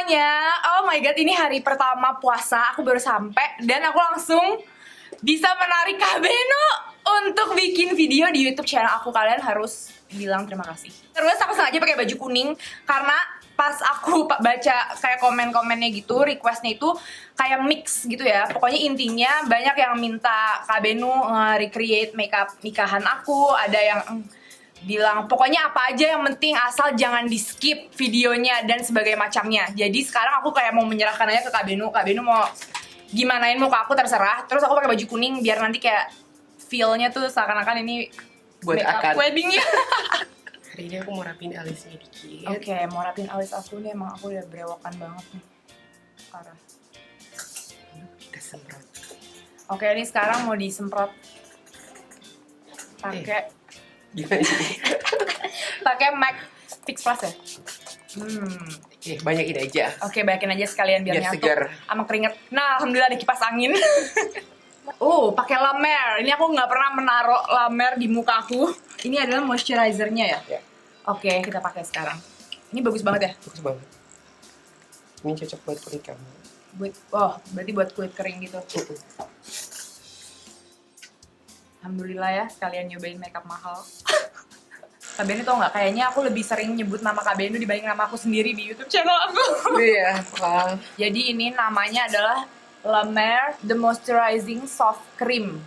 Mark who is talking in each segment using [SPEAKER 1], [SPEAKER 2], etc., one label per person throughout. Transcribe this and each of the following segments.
[SPEAKER 1] semuanya. Oh my god, ini hari pertama puasa. Aku baru sampai dan aku langsung bisa menarik Kak Beno untuk bikin video di YouTube channel aku. Kalian harus bilang terima kasih. Terus aku sengaja pakai baju kuning karena pas aku baca kayak komen-komennya gitu, requestnya itu kayak mix gitu ya. Pokoknya intinya banyak yang minta Kak Beno recreate makeup nikahan aku. Ada yang bilang pokoknya apa aja yang penting asal jangan di skip videonya dan sebagainya macamnya. Jadi sekarang aku kayak mau menyerahkan aja ke Kak Beno. Kak Beno mau gimanain muka aku terserah. Terus aku pakai baju kuning biar nanti kayak feel-nya tuh seakan-akan ini
[SPEAKER 2] buat
[SPEAKER 1] makeup
[SPEAKER 2] akad
[SPEAKER 1] wedding-nya.
[SPEAKER 2] Hari ini aku mau rapin alisnya dikit.
[SPEAKER 1] Oke, mau rapin alis aku nih, emang aku udah berewokan banget nih. Parah.
[SPEAKER 2] Kita semprot.
[SPEAKER 1] Oke, ini sekarang mau disemprot pakai
[SPEAKER 2] Gimana sih?
[SPEAKER 1] pakai MAC Fix Plus ya.
[SPEAKER 2] Banyakin aja.
[SPEAKER 1] Oke, banyakin aja sekalian biar
[SPEAKER 2] Biar
[SPEAKER 1] nyatu
[SPEAKER 2] segar.
[SPEAKER 1] sama keringet. Nah, alhamdulillah ada kipas angin. Pakai La Mer. Ini aku nggak pernah menaruh La Mer di muka aku. Ini adalah moisturizer-nya ya.
[SPEAKER 2] Ya.
[SPEAKER 1] Oke, kita pakai sekarang. Ini bagus banget ya.
[SPEAKER 2] Bagus banget. Ini cocok buat kulit kamu.
[SPEAKER 1] Berarti buat kulit kering gitu. Alhamdulillah ya, sekalian nyobain makeup mahal. Kak Beno tau nggak? Kayaknya aku lebih sering nyebut nama Kak Beno dibanding nama aku sendiri di YouTube channel aku.
[SPEAKER 2] Iya, wow.
[SPEAKER 1] Jadi ini namanya adalah La Mer The Moisturizing Soft Cream.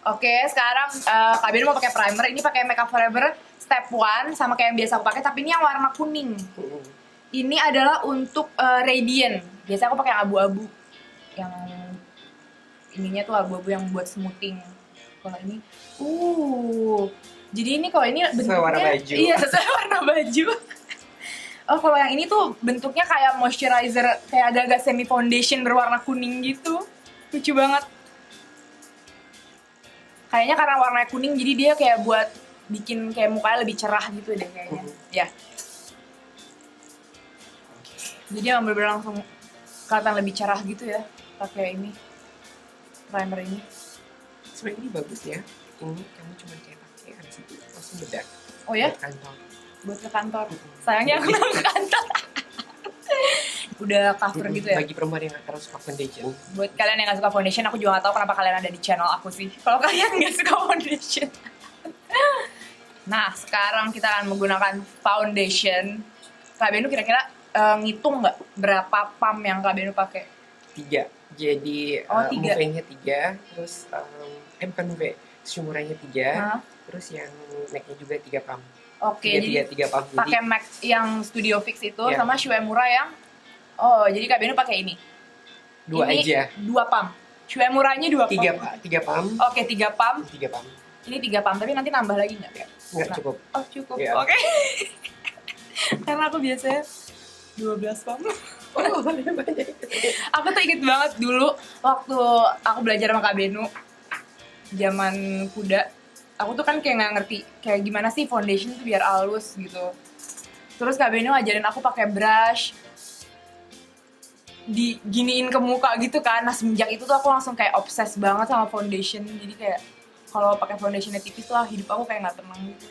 [SPEAKER 1] Oke, sekarang Kak Beno mau pakai primer. Ini pakai Makeup Forever Step 1 sama kayak yang biasa aku pakai, tapi ini yang warna kuning. Ini adalah untuk radiant. Biasanya aku pakai yang abu-abu. Yang ininya tuh abu-abu yang buat smoothing. Kalau ini, jadi ini kalau ini bentuknya
[SPEAKER 2] Sesuai warna baju.
[SPEAKER 1] Iya, sesuai warna baju. Kalau yang ini tuh bentuknya kayak moisturizer, kayak agak-agak semi foundation berwarna kuning gitu. Lucu banget. Kayaknya karena warnanya kuning, jadi dia kayak buat bikin kayak mukanya lebih cerah gitu deh kayaknya. Ya. Jadi emang bener-bener langsung kelihatan lebih cerah gitu ya pakai ini primer ini.
[SPEAKER 2] Sebenarnya ini bagus ya. Ini kamu cuma kayak pakai habis itu langsung bedak.
[SPEAKER 1] Oh ya?
[SPEAKER 2] Buat kantor.
[SPEAKER 1] Buat ke kantor. Sayangnya aku nggak ke kantor. Udah cover gitu ya.
[SPEAKER 2] Bagi perempuan yang nggak suka foundation.
[SPEAKER 1] Buat kalian yang nggak suka foundation, aku juga nggak tahu kenapa kalian ada di channel aku sih. Kalau kalian nggak suka foundation. Nah, sekarang kita akan menggunakan foundation. Kak Beno kira-kira ngitung nggak berapa pump yang Kak Beno pakai?
[SPEAKER 2] 3. Jadi
[SPEAKER 1] 3.
[SPEAKER 2] move-nya 3, terus bukan move, sumurannya 3, terus yang MAC-nya juga 3 pump.
[SPEAKER 1] Oke, jadi
[SPEAKER 2] 3 pump.
[SPEAKER 1] pakai MAC yang Studio Fix itu
[SPEAKER 2] Ya.
[SPEAKER 1] sama Shuemura yang jadi Kak Beno pakai ini.
[SPEAKER 2] 2
[SPEAKER 1] ini
[SPEAKER 2] aja.
[SPEAKER 1] 2 pump. Shuemuranya 2 pump.
[SPEAKER 2] 3 pump.
[SPEAKER 1] Oke, 3 pump.
[SPEAKER 2] 3 pump.
[SPEAKER 1] Ini 3 pump, tapi nanti nambah lagi nggak?
[SPEAKER 2] Ya, nggak
[SPEAKER 1] Nah.
[SPEAKER 2] cukup.
[SPEAKER 1] Oh, cukup.
[SPEAKER 2] Ya.
[SPEAKER 1] Oke. Karena aku biasanya 12 pump.
[SPEAKER 2] Oh, banyak.
[SPEAKER 1] Aku tuh inget banget dulu waktu aku belajar sama Kak Beno zaman kuda. Aku tuh kan kayak nggak ngerti kayak gimana sih foundation tuh biar halus gitu. Terus Kak Beno ajarin aku pakai brush, diginiin ke muka gitu kan. Nah, semenjak itu tuh aku langsung kayak obses banget sama foundation. Jadi kayak kalau pakai foundationnya tipis lah, hidup aku kayak nggak tenang gitu.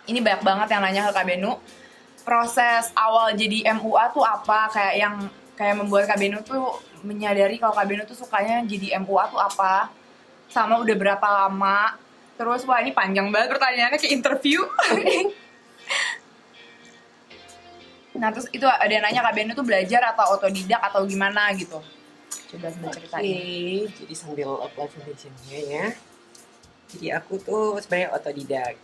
[SPEAKER 1] Ini banyak banget yang nanya ke Kak Beno, proses awal jadi MUA tuh apa? Kayak membuat Kak Beno tuh menyadari kalau Kak Beno tuh sukanya jadi MUA tuh apa? Sama udah berapa lama? Terus wah ini panjang banget pertanyaannya kayak interview. Nah, terus itu ada yang nanya Kak Beno tuh belajar atau otodidak atau gimana gitu. Coba sambil ceritain.
[SPEAKER 2] Oke, jadi sambil apply foundation-nya ya. Jadi aku tuh sebenarnya otodidak.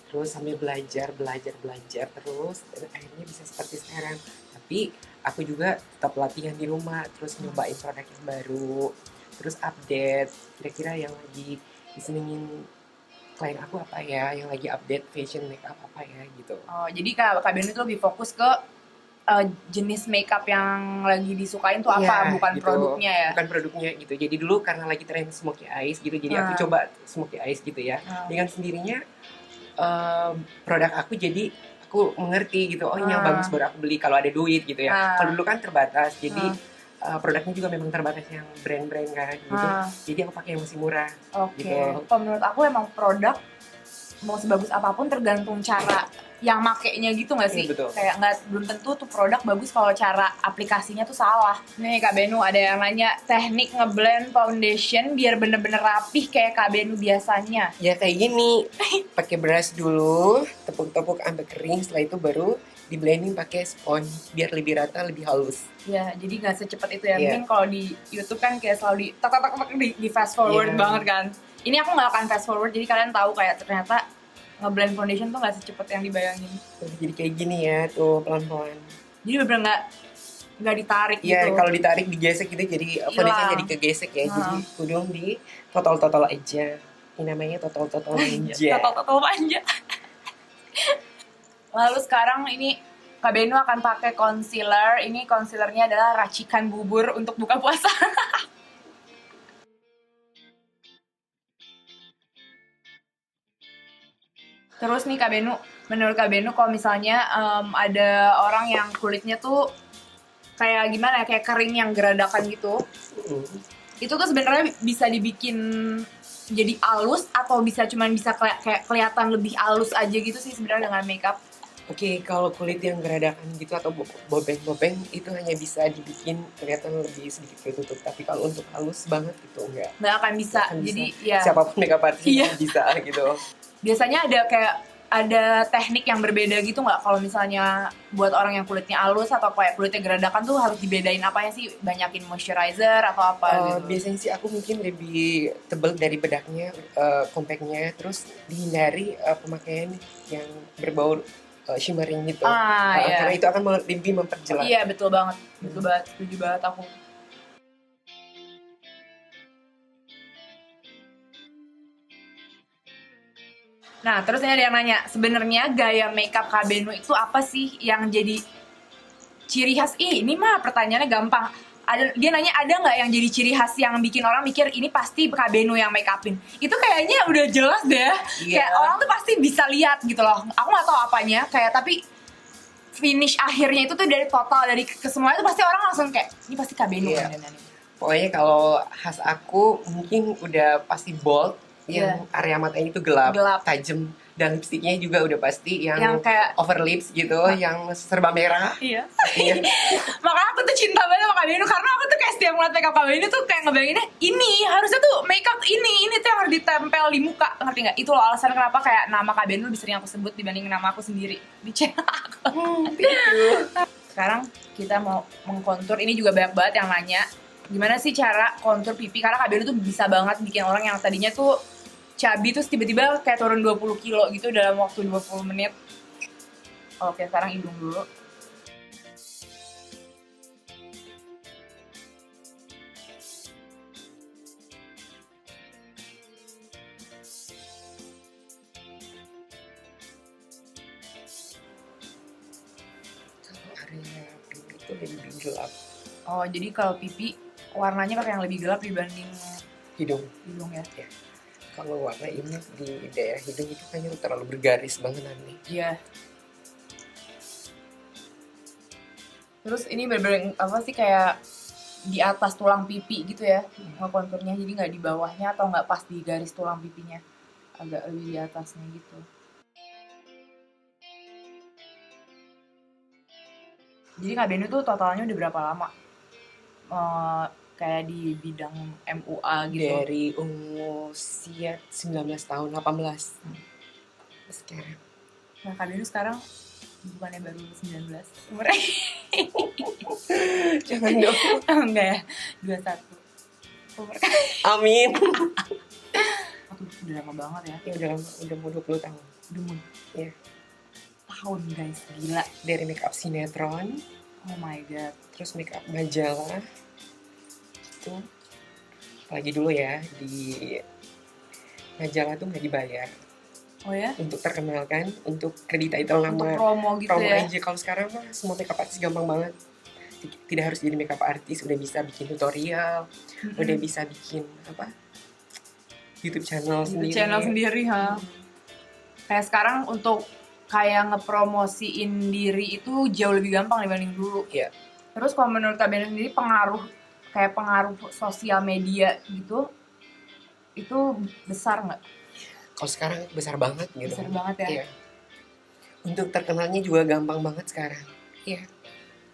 [SPEAKER 2] Terus sambil belajar terus dan akhirnya bisa seperti sekarang. Tapi aku juga tetap latihan di rumah, terus nyobain produk yang baru, terus update kira-kira yang lagi disenengin klien aku apa ya, yang lagi update fashion makeup apa ya gitu.
[SPEAKER 1] Jadi Kak Beno itu lebih fokus ke jenis makeup yang lagi disukain tuh apa,
[SPEAKER 2] Ya,
[SPEAKER 1] bukan
[SPEAKER 2] gitu.
[SPEAKER 1] produknya ya?
[SPEAKER 2] Bukan produknya gitu. Jadi dulu karena lagi tren smoky eyes gitu, jadi aku coba smoky eyes gitu ya. Dengan sendirinya produk aku jadi aku mengerti gitu, ini yang bagus baru aku beli kalau ada duit gitu ya. Kalau dulu kan terbatas, jadi produknya juga memang terbatas yang brand-brand kan gitu. Jadi aku pakai yang masih murah.
[SPEAKER 1] Oke.
[SPEAKER 2] Gitu.
[SPEAKER 1] Kalau menurut aku emang produk mau sebagus apapun tergantung cara yang makainya gitu nggak sih?
[SPEAKER 2] Iya, betul.
[SPEAKER 1] Kayak nggak, belum tentu tuh produk bagus kalau cara aplikasinya tuh salah. Nih Kak Benu ada yang nanya teknik ngeblend foundation biar bener-bener rapih kayak Kak Benu biasanya.
[SPEAKER 2] Ya kayak gini, pakai brush dulu, tepuk-tepuk sampai kering, setelah itu baru di blending pakai sponge biar lebih rata, lebih halus.
[SPEAKER 1] Ya, jadi nggak secepat itu ya.
[SPEAKER 2] Iya.
[SPEAKER 1] Mungkin kalau di YouTube kan kayak selalu di fast forward
[SPEAKER 2] Iya.
[SPEAKER 1] banget kan. Ini aku nggak akan fast forward, jadi kalian tahu kayak ternyata ngeblend foundation tuh nggak secepat yang dibayangin.
[SPEAKER 2] Jadi kayak gini ya, tuh pelan-pelan.
[SPEAKER 1] Jadi bener-bener nggak ditarik
[SPEAKER 2] Iya,
[SPEAKER 1] gitu.
[SPEAKER 2] kalau ditarik digesek gitu jadi foundation
[SPEAKER 1] Hilang.
[SPEAKER 2] jadi kegesek ya. Jadi
[SPEAKER 1] Heeh.
[SPEAKER 2] kudung di totol-totol aja. Ini namanya totol-totol aja.
[SPEAKER 1] Totol aja. Lalu sekarang ini Kak Benu akan pakai concealer. Ini concealernya adalah racikan bubur untuk buka puasa. Terus nih Kak Benu, menurut Kak Benu kalau misalnya ada orang yang kulitnya tuh kayak gimana ya, kayak kering yang geradakan gitu, itu tuh sebenarnya bisa dibikin jadi halus atau bisa cuman bisa kayak kelihatan lebih halus aja gitu sih sebenarnya dengan makeup.
[SPEAKER 2] Oke, kalau kulit yang geradakan gitu atau bobeng-bobeng itu hanya bisa dibikin kelihatan lebih sedikit ketutup. Tapi kalau untuk halus banget itu enggak.
[SPEAKER 1] Nggak akan bisa.
[SPEAKER 2] Akan
[SPEAKER 1] Jadi
[SPEAKER 2] bisa.
[SPEAKER 1] ya
[SPEAKER 2] Siapapun makeup artist
[SPEAKER 1] Iya.
[SPEAKER 2] bisa gitu.
[SPEAKER 1] biasanya ada teknik yang berbeda gitu nggak kalau misalnya buat orang yang kulitnya halus atau kayak kulitnya geradakan tuh harus dibedain apanya sih, banyakin moisturizer atau apa gitu?
[SPEAKER 2] Biasanya sih aku mungkin lebih tebal dari bedaknya, compactnya, terus dihindari pemakaian yang berbau shimmering gitu.
[SPEAKER 1] Iya.
[SPEAKER 2] Karena itu akan lebih memperjelas.
[SPEAKER 1] Iya betul banget, setuju banget aku. Nah terus ini ada yang nanya, sebenarnya gaya makeup Kak Benu itu apa sih yang jadi ciri khas? Ini mah pertanyaannya gampang. Dia nanya ada nggak yang jadi ciri khas yang bikin orang mikir ini pasti Kak Benu yang make upin? Itu kayaknya udah jelas deh.
[SPEAKER 2] Iya.
[SPEAKER 1] Kayak orang tuh pasti bisa lihat gitu loh. Aku nggak tahu apanya, kayak tapi finish akhirnya itu tuh dari total dari ke semuanya tuh pasti orang langsung kayak ini pasti Kak Benu
[SPEAKER 2] Iya.
[SPEAKER 1] kan.
[SPEAKER 2] Pokoknya kalau khas aku mungkin udah pasti bold, yang area matanya itu gelap, tajam, dan lipstiknya juga udah pasti yang
[SPEAKER 1] kayak
[SPEAKER 2] over lips gitu, yang serba merah.
[SPEAKER 1] iya.
[SPEAKER 2] Iya.
[SPEAKER 1] Makanya aku tuh cinta banget sama Kak Benu karena aku tuh kayak setiap ngeliat makeup Kak Benu tuh kayak ngebayanginnya ini harusnya tuh makeup ini tuh yang harus ditempel di muka, ngerti nggak? Itu loh alasan kenapa kayak nama Kak Benu lebih sering aku sebut dibanding nama aku sendiri di channel aku. Sekarang kita mau mengkontur, ini juga banyak banget yang nanya gimana sih cara kontur pipi, karena Kak Benu tuh bisa banget bikin orang yang tadinya tuh cabi terus tiba-tiba kayak turun 20 kilo gitu dalam waktu 20 menit. Oke, sekarang hidung dulu.
[SPEAKER 2] Kalau area pipi itu lebih gelap.
[SPEAKER 1] Oh, jadi kalau pipi warnanya pakai yang lebih gelap dibanding
[SPEAKER 2] Hidung.
[SPEAKER 1] hidung ya?
[SPEAKER 2] Kalau warna ini di daerah hidung itu kayaknya terlalu bergaris banget nih.
[SPEAKER 1] Iya. Terus ini bener-bener apa sih kayak di atas tulang pipi gitu ya, konturnya, jadi nggak di bawahnya atau nggak pas di garis tulang pipinya, agak lebih di atasnya gitu. Jadi Kak Benu tuh totalnya udah berapa lama kayak di bidang MUA gitu?
[SPEAKER 2] Dari usia 19 tahun, 18. Sekarang.
[SPEAKER 1] Nah Kak Benu sekarang bukannya baru 19 umurnya?
[SPEAKER 2] Jangan dong.
[SPEAKER 1] Enggak ya, 21 umur.
[SPEAKER 2] Amin.
[SPEAKER 1] Udah lama banget ya.
[SPEAKER 2] Ya udah mau 20 tahun.
[SPEAKER 1] Udah mau
[SPEAKER 2] Iya.
[SPEAKER 1] tahun guys, gila.
[SPEAKER 2] Dari makeup sinetron,
[SPEAKER 1] Oh my god.
[SPEAKER 2] terus makeup majalah. Itu apalagi dulu ya, di majalah tuh nggak dibayar
[SPEAKER 1] Oh ya?
[SPEAKER 2] untuk terkenal kan, untuk kredit title
[SPEAKER 1] Untuk
[SPEAKER 2] nama
[SPEAKER 1] promo gitu
[SPEAKER 2] promo
[SPEAKER 1] ya?
[SPEAKER 2] aja. Kalau sekarang mah semua makeup artist gampang banget. Tidak harus jadi makeup artist, udah bisa bikin tutorial, udah bisa bikin apa, YouTube channel sendiri.
[SPEAKER 1] Channel sendiri, ha. Kayak sekarang untuk kayak ngepromosiin diri itu jauh lebih gampang dibanding dulu.
[SPEAKER 2] Iya.
[SPEAKER 1] Terus kalau menurut Kak Benu sendiri pengaruh sosial media gitu itu besar nggak?
[SPEAKER 2] Kalau sekarang besar banget gitu.
[SPEAKER 1] Besar banget ya.
[SPEAKER 2] Iya. Untuk terkenalnya juga gampang banget sekarang. Iya.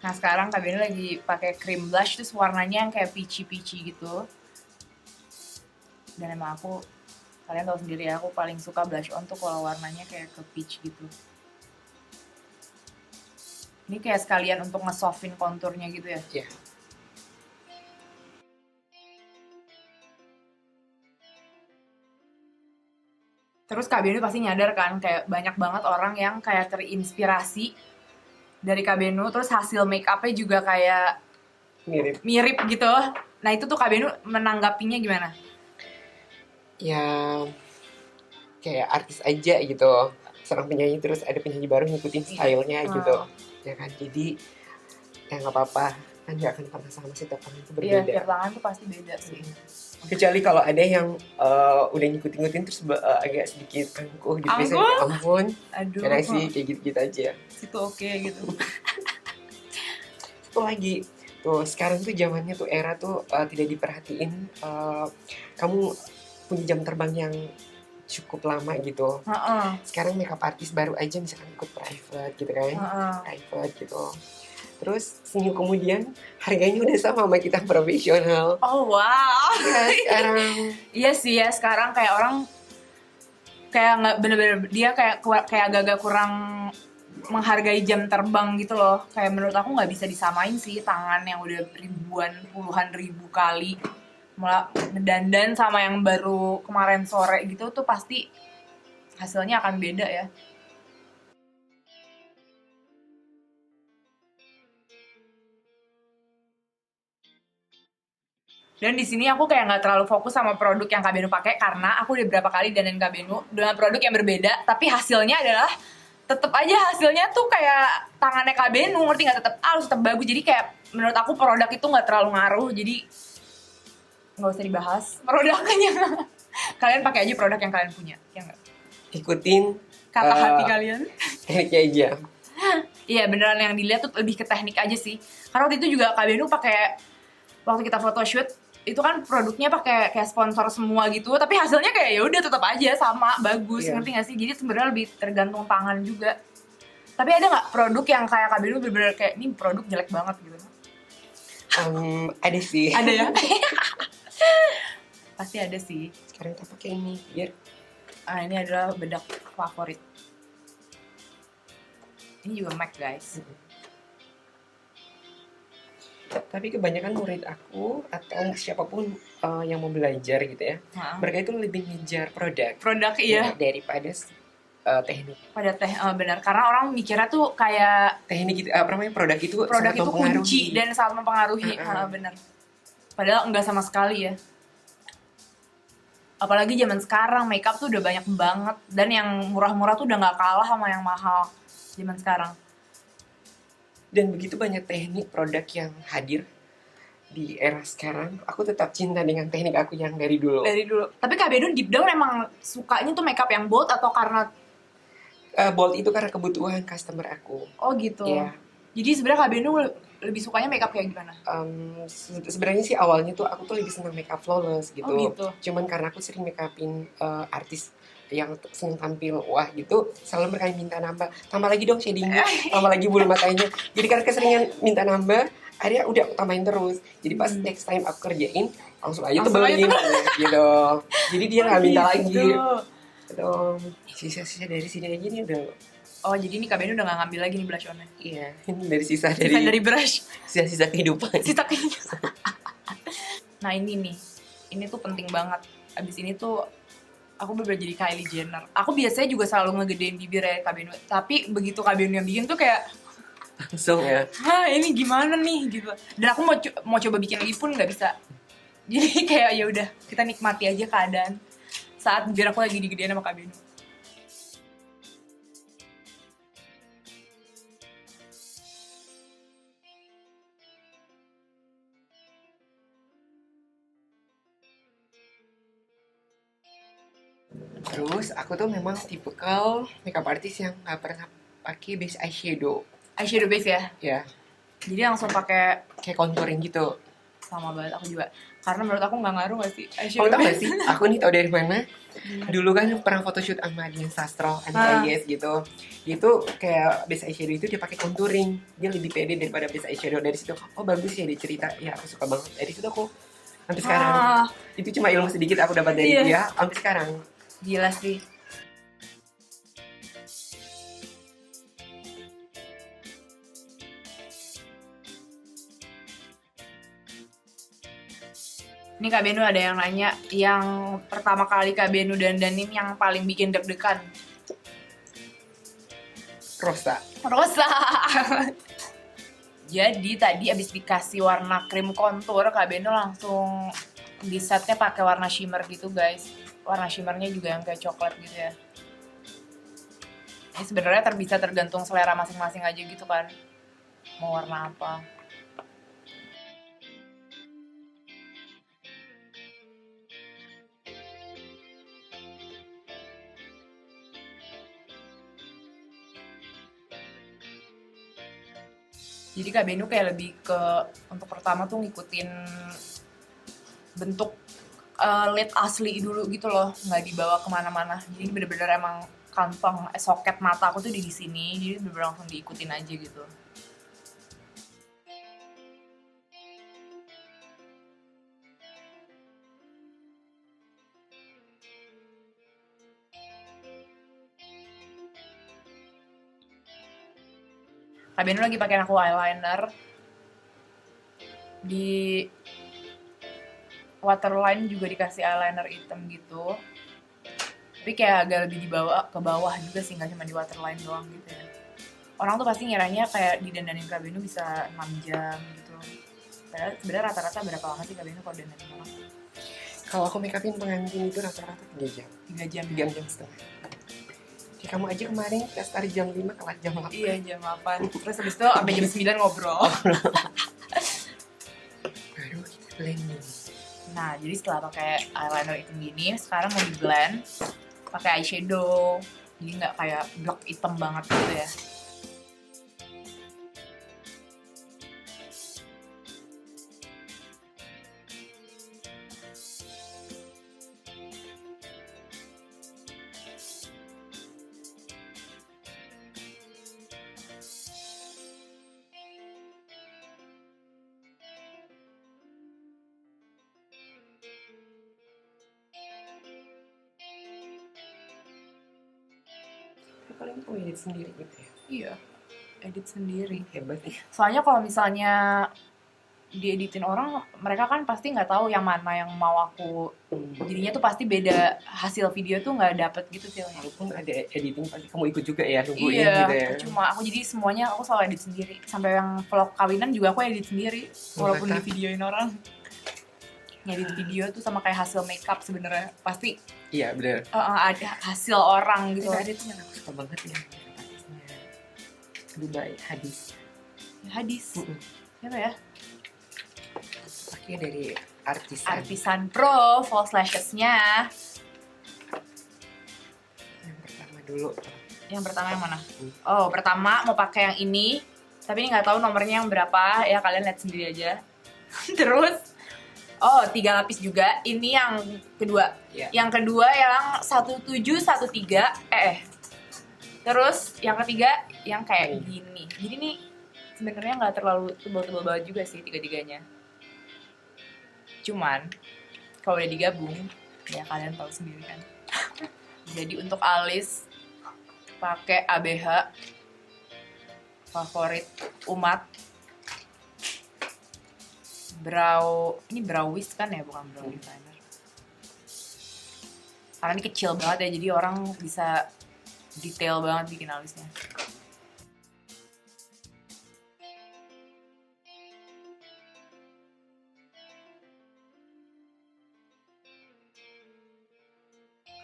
[SPEAKER 1] Nah sekarang Kak Beno lagi pakai cream blush, terus warnanya yang kayak peachy gitu. Dan emang kalian tahu sendiri ya, aku paling suka blush on tuh kalau warnanya kayak ke peach gitu. Ini kayak sekalian untuk nge-softin konturnya gitu ya.
[SPEAKER 2] Iya.
[SPEAKER 1] Terus Kak Beno pasti nyadar kan, kayak banyak banget orang yang kayak terinspirasi dari Kak Beno, terus hasil make up-nya juga kayak mirip gitu. Nah itu tuh Kak Beno menanggapinya gimana?
[SPEAKER 2] Ya kayak artis aja gitu. Seorang penyanyi terus ada penyanyi baru ngikutin stylenya gitu. Ya kan, jadi ya nggak apa-apa. Kan nggak akan pernah sama, setiap orang itu
[SPEAKER 1] Iya,
[SPEAKER 2] berbeda.
[SPEAKER 1] tiap tangan tuh pasti beda sih.
[SPEAKER 2] Kecuali kalau ada yang udah ngikutin terus agak sedikit angkuh gitu. Biasanya ya ampun.
[SPEAKER 1] Aduh.
[SPEAKER 2] Karena sih kayak gitu-gitu aja.
[SPEAKER 1] Situ oke gitu.
[SPEAKER 2] Satu lagi tuh, sekarang tuh zamannya tuh era tuh tidak diperhatiin. Kamu punya jam terbang yang cukup lama gitu. Sekarang makeup artis baru aja misalkan ikut private gitu kan. Private gitu. Terus seminggu kemudian harganya udah sama kita profesional.
[SPEAKER 1] Oh wow.
[SPEAKER 2] Ya sekarang.
[SPEAKER 1] Iya sih ya, sekarang kayak orang kayak nggak bener-bener, dia kayak agak-agak kurang menghargai jam terbang gitu loh. Kayak menurut aku nggak bisa disamain sih tangan yang udah ribuan, puluhan ribu kali dandan sama yang baru kemarin sore gitu tuh pasti hasilnya akan beda ya. Dan di sini aku kayak nggak terlalu fokus sama produk yang Kak Beno pakai karena aku udah berapa kali dandan Kak Beno dengan produk yang berbeda, tapi hasilnya adalah tetap aja hasilnya tuh kayak tangannya Kak Beno, ngerti nggak? Tetap halus, tetap bagus. Jadi kayak menurut aku produk itu nggak terlalu ngaruh, jadi nggak usah dibahas produknya. Kalian pakai aja produk yang kalian punya, ya nggak?
[SPEAKER 2] Ikutin
[SPEAKER 1] Kata hati kalian.
[SPEAKER 2] tekniknya aja.
[SPEAKER 1] Iya beneran, yang dilihat tuh lebih ke teknik aja sih. Karena waktu itu juga Kak Beno pakai, waktu kita photoshoot itu kan produknya pakai kayak sponsor semua gitu, tapi hasilnya kayak ya udah tetap aja sama bagus, ngerti nggak sih? Jadi sebenarnya lebih tergantung tangan juga. Tapi ada nggak produk yang kayak Kak Beno bener-bener kayak ini produk jelek banget gitu?
[SPEAKER 2] Ada sih.
[SPEAKER 1] Ada ya? Pasti ada sih.
[SPEAKER 2] Sekarang kita pakai ini biar.
[SPEAKER 1] Ini adalah bedak favorit. Ini juga MAC guys.
[SPEAKER 2] Tapi kebanyakan murid aku atau siapapun yang mau belajar gitu ya, mereka itu lebih ngejar produk
[SPEAKER 1] iya
[SPEAKER 2] daripada teknik.
[SPEAKER 1] Pada benar, karena orang mikirnya tuh kayak
[SPEAKER 2] teknik gitu, apa namanya, produk itu
[SPEAKER 1] kunci dan sangat mempengaruhi. Benar. Padahal enggak sama sekali ya. Apalagi zaman sekarang makeup tuh udah banyak banget, dan yang murah-murah tuh udah nggak kalah sama yang mahal zaman sekarang.
[SPEAKER 2] Dan begitu banyak teknik produk yang hadir di era sekarang, aku tetap cinta dengan teknik aku yang dari dulu.
[SPEAKER 1] Tapi Kak Beno deep down emang sukanya tuh makeup yang bold atau karena
[SPEAKER 2] bold itu karena kebutuhan customer aku.
[SPEAKER 1] Oh gitu.
[SPEAKER 2] Yeah.
[SPEAKER 1] Jadi sebenarnya Kak Beno lebih sukanya makeup kayak gimana?
[SPEAKER 2] Sebenarnya sih awalnya tuh aku tuh lebih senang makeup flawless gitu.
[SPEAKER 1] Oh gitu.
[SPEAKER 2] Cuman karena aku sering makeupin artis yang senang tampil wah gitu, selalu mereka minta nambah lagi dong shadingnya, tambah lagi bulu matanya. Jadi karena keseringan minta nambah, akhirnya udah aku tambahin terus. Jadi pas next time aku kerjain langsung aja tebelin gitu. Jadi dia nggak minta lagi gitu. Sisa-sisa dari sini aja nih udah.
[SPEAKER 1] Oh jadi ini Kak Beno udah gak ngambil lagi nih blush on-nya?
[SPEAKER 2] Iya, ini dari sisa
[SPEAKER 1] dari brush.
[SPEAKER 2] Sisa-sisa kehidupan.
[SPEAKER 1] Nah ini tuh penting banget. Abis ini tuh aku bener-bener jadi Kylie Jenner. Aku biasanya juga selalu ngegedein bibir ya Kak Beno, tapi begitu Kak Beno yang bikin tuh kayak
[SPEAKER 2] langsung ya,
[SPEAKER 1] ini gimana nih gitu. Dan aku mau coba bikin lagi pun nggak bisa. Jadi kayak ya udah, kita nikmati aja keadaan saat bibir aku lagi digedein sama Kak Beno.
[SPEAKER 2] Terus aku tuh memang tipikal makeup artist yang nggak pernah pakai base eyeshadow.
[SPEAKER 1] Eyeshadow base ya?
[SPEAKER 2] Ya.
[SPEAKER 1] Jadi langsung pakai
[SPEAKER 2] kayak contouring gitu.
[SPEAKER 1] Sama banget aku juga. Karena menurut aku nggak ngaruh nggak sih
[SPEAKER 2] Kamu
[SPEAKER 1] eyeshadow.
[SPEAKER 2] tau gak sih, aku nih tau dari mana? Dulu kan pernah photoshoot sama Dian Sastro, NKIS gitu. Dia tuh kayak base eyeshadow itu dia pakai contouring. Dia lebih pede daripada base eyeshadow. Dari situ, oh bagus ya dia cerita. Ya aku suka banget. Dari situ aku sampai sekarang.
[SPEAKER 1] Ah,
[SPEAKER 2] Itu cuma ilmu sedikit aku dapat dari
[SPEAKER 1] Iya.
[SPEAKER 2] dia sampai sekarang.
[SPEAKER 1] gila sih. Ini Kak Benu ada yang nanya, yang pertama kali Kak Benu dandanin yang paling bikin deg-degan.
[SPEAKER 2] Rosa.
[SPEAKER 1] Rosa. Jadi tadi abis dikasih warna krim kontur, Kak Benu langsung di setnya pakai warna shimmer gitu guys. Warna shimmernya juga yang kayak coklat gitu ya. Ini sebenarnya bisa tergantung selera masing-masing aja gitu kan. Mau warna apa. Jadi Kak Benu kayak lebih ke untuk pertama tuh ngikutin bentuk lid asli dulu gitu loh, nggak dibawa kemana-mana. Jadi bener-bener emang kantong soket mata aku tuh di sini, jadi bener-bener langsung diikutin aja gitu. Kak Benu lagi pakai aku eyeliner di waterline juga dikasih eyeliner hitam gitu, tapi kayak agak lebih dibawa ke bawah juga sih, nggak cuma di waterline doang gitu ya. Orang tuh pasti ngiranya kayak didandanin Kak Benu bisa 6 jam gitu, padahal sebenarnya rata-rata berapa lama sih Kak Benu kalau dandanin orang?
[SPEAKER 2] Kalau aku make upin pengantin itu rata-rata 3 jam.
[SPEAKER 1] 3 jam
[SPEAKER 2] 3 jam setengah. Jadi kamu aja kemarin tes tari jam 5 kelar jam 8.
[SPEAKER 1] Iya, jam 8. Terus habis itu sampai jam 9 ngobrol.
[SPEAKER 2] Baru kita blending.
[SPEAKER 1] Nah, jadi setelah pakai eyeliner hitam gini, sekarang mau di blend pakai eyeshadow. Jadi nggak kayak blok hitam banget gitu ya.
[SPEAKER 2] Paling kamu edit sendiri gitu ya.
[SPEAKER 1] Iya, edit sendiri.
[SPEAKER 2] Hebat ya.
[SPEAKER 1] Soalnya kalau misalnya dieditin orang, mereka kan pasti nggak tahu yang mana yang mau aku. Jadinya tuh pasti beda, hasil video tuh nggak dapet gitu feelnya.
[SPEAKER 2] Walaupun ada editing pasti kamu ikut juga ya, nungguin
[SPEAKER 1] Iya,
[SPEAKER 2] gitu ya.
[SPEAKER 1] cuma aku jadi semuanya aku selalu edit sendiri. Sampai yang vlog kawinan juga aku edit sendiri, walaupun di videoin orang. Ngedit video tuh sama kayak hasil makeup sebenarnya, pasti
[SPEAKER 2] Iya bener.
[SPEAKER 1] ada hasil orang gitu.
[SPEAKER 2] Ada tuh yang aku suka banget ya, artisnya Dubai, Hadis.
[SPEAKER 1] Hadis, siapa ya?
[SPEAKER 2] Pakai dari Artisan.
[SPEAKER 1] Artisan Pro, false lashes-nya.
[SPEAKER 2] Yang pertama dulu.
[SPEAKER 1] Yang pertama yang mana? Oh, pertama mau pakai yang ini, tapi ini nggak tahu nomornya yang berapa, ya kalian lihat sendiri aja. Terus, oh 3 lapis juga. Ini yang kedua.
[SPEAKER 2] Iya.
[SPEAKER 1] Yang kedua yang 1713. Terus yang ketiga yang kayak gini. Jadi nih sebenarnya nggak terlalu tebal-tebal banget juga sih tiga-tiganya. Cuman kalau udah digabung, ya kalian tahu sendiri kan. Jadi untuk alis pakai ABH favorit umat. Ini brow wish kan ya, bukan brow liner. Karena ini kecil banget ya, jadi orang bisa detail banget bikin alisnya.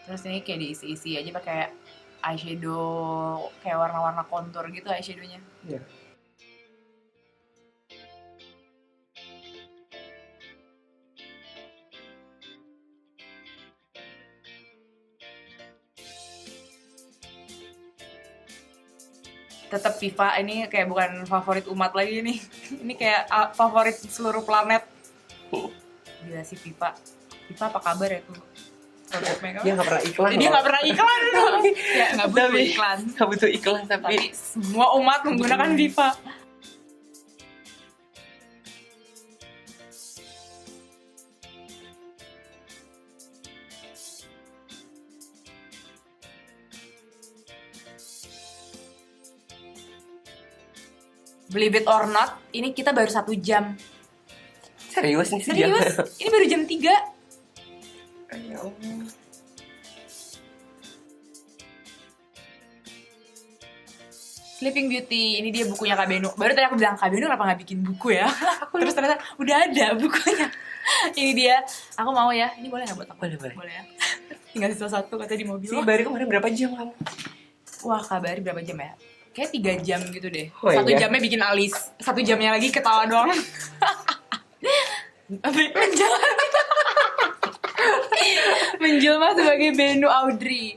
[SPEAKER 1] Terus ini kayak diisi-isi aja pakai eyeshadow kayak warna-warna kontur gitu eyeshadownya.
[SPEAKER 2] Iya.
[SPEAKER 1] Tetap Viva ini kayak bukan favorit umat lagi nih. Ini kayak favorit seluruh planet. Gila sih Viva. Viva apa kabar ya tuh? Produk makeup.
[SPEAKER 2] Dia nggak pernah iklan.
[SPEAKER 1] Dia nggak pernah iklan. Ya nggak butuh
[SPEAKER 2] Tapi-
[SPEAKER 1] iklan.
[SPEAKER 2] Nggak butuh iklan
[SPEAKER 1] Tapi
[SPEAKER 2] tapi
[SPEAKER 1] semua umat menggunakan Viva. Believe it or not, ini kita baru 1 jam.
[SPEAKER 2] serius nih sih
[SPEAKER 1] Serius? Ini baru jam 3.
[SPEAKER 2] Ya Allah.
[SPEAKER 1] Sleeping Beauty, ini dia bukunya Kak Beno. Baru tadi aku bilang, Kak Beno kenapa nggak bikin buku ya? Terus ternyata udah ada bukunya. Ini dia, aku mau ya. Ini boleh nggak buat aku?
[SPEAKER 2] Boleh, boleh.
[SPEAKER 1] Boleh ya. Tinggal sisa 1 katanya di mobil.
[SPEAKER 2] Si baru kemarin berapa jam kamu?
[SPEAKER 1] Wah, kabari berapa jam ya? Kayak 3 jam gitu deh.
[SPEAKER 2] Oh,
[SPEAKER 1] 1
[SPEAKER 2] iya?
[SPEAKER 1] jamnya bikin alis, 1 jamnya lagi ketawa doang. Menjelma. Menjelma sebagai Beno Audrey.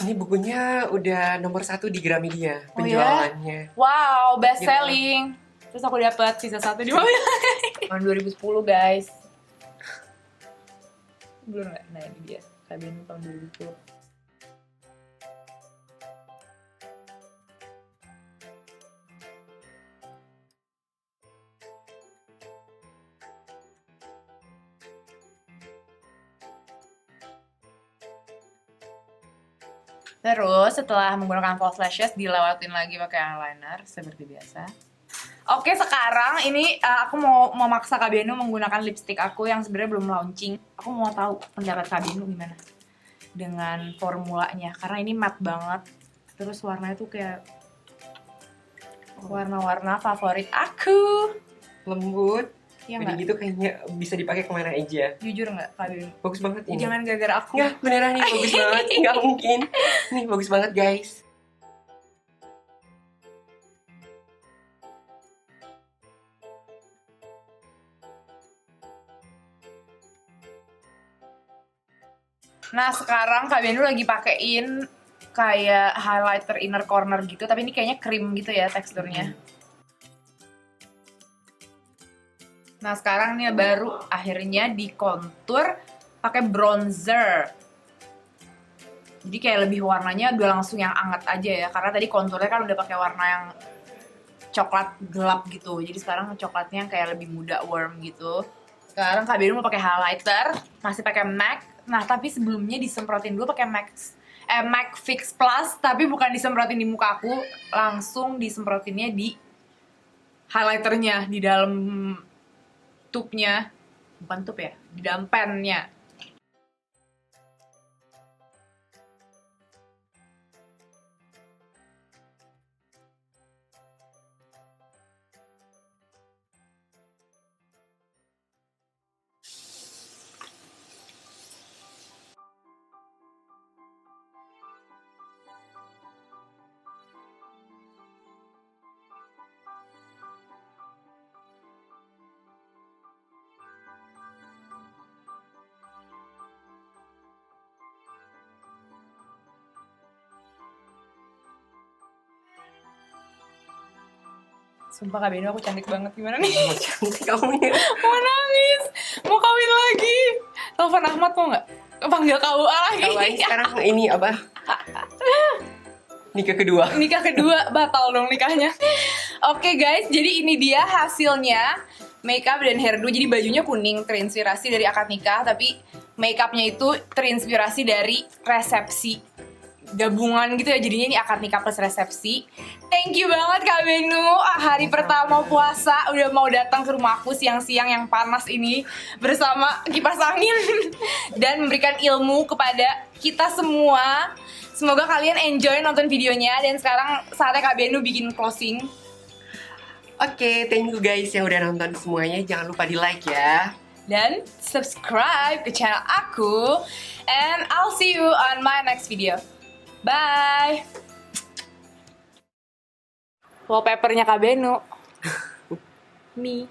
[SPEAKER 2] Ini bukunya udah nomor 1 di Gramedia
[SPEAKER 1] Oh, ya?
[SPEAKER 2] penjualannya.
[SPEAKER 1] Wow, best
[SPEAKER 2] Gitu.
[SPEAKER 1] selling. Terus aku dapat sisa 1 di mobil. Tahun 2010 guys. Belum nggak? Nah ini dia. Kak Beno tahun 2010. Terus setelah menggunakan false lashes dilewatin lagi pakai eyeliner seperti biasa. Oke, sekarang ini aku mau memaksa Kak Beno menggunakan lipstick aku yang sebenarnya belum launching. Aku mau tahu pendapat Kak Beno gimana dengan formulanya karena ini matte banget. Terus warnanya tuh kayak warna-warna favorit aku.
[SPEAKER 2] Lembut.
[SPEAKER 1] Ya
[SPEAKER 2] Jadi
[SPEAKER 1] nggak?
[SPEAKER 2] gitu kayaknya bisa dipakai kemana aja.
[SPEAKER 1] Jujur nggak Kak Beno?
[SPEAKER 2] Bagus banget ini.
[SPEAKER 1] Jangan gara-gara aku.
[SPEAKER 2] Nggak, beneran nih bagus banget. Nggak mungkin. Nih bagus banget guys.
[SPEAKER 1] Nah sekarang Kak Beno lagi pakein kayak highlighter inner corner gitu, tapi ini kayaknya krim gitu ya teksturnya. Nah sekarang ini baru akhirnya di contour pakai bronzer. Jadi kayak lebih warnanya udah langsung yang anget aja ya, karena tadi contournya kan udah pakai warna yang coklat gelap gitu. Jadi sekarang coklatnya kayak lebih muda warm gitu. Sekarang Kak Beno mau pakai highlighter, masih pakai MAC. Nah tapi sebelumnya disemprotin dulu pakai MAC Fix Plus, tapi bukan disemprotin di muka aku, langsung disemprotinnya di highlighternya di dalam tube-nya, bukan tube ya, di dalam pennya. Sumpah Kak Beno aku cantik banget, gimana nih?
[SPEAKER 2] Mau cantik kamu ya.
[SPEAKER 1] Mau nangis, mau kawin lagi. Telepon Ahmad mau nggak? Panggil KUA lagi.
[SPEAKER 2] Kalau lain sekarang ini apa? Nikah kedua.
[SPEAKER 1] Nikah kedua, batal dong nikahnya. Oke guys, jadi ini dia hasilnya makeup dan hairdo. Jadi bajunya kuning, terinspirasi dari akad nikah, tapi makeupnya itu terinspirasi dari resepsi. Gabungan gitu ya, jadinya ini akad nikah plus resepsi. Thank you banget Kak Beno, hari pertama puasa udah mau datang ke rumahku siang-siang yang panas ini bersama kipas angin dan memberikan ilmu kepada kita semua. Semoga kalian enjoy nonton videonya, dan sekarang saatnya Kak Beno bikin closing.
[SPEAKER 2] Oke, thank you guys yang udah nonton semuanya. Jangan lupa di like ya.
[SPEAKER 1] Dan subscribe ke channel aku. And I'll see you on my next video. Bye. Wallpapernya Kak Beno. Me.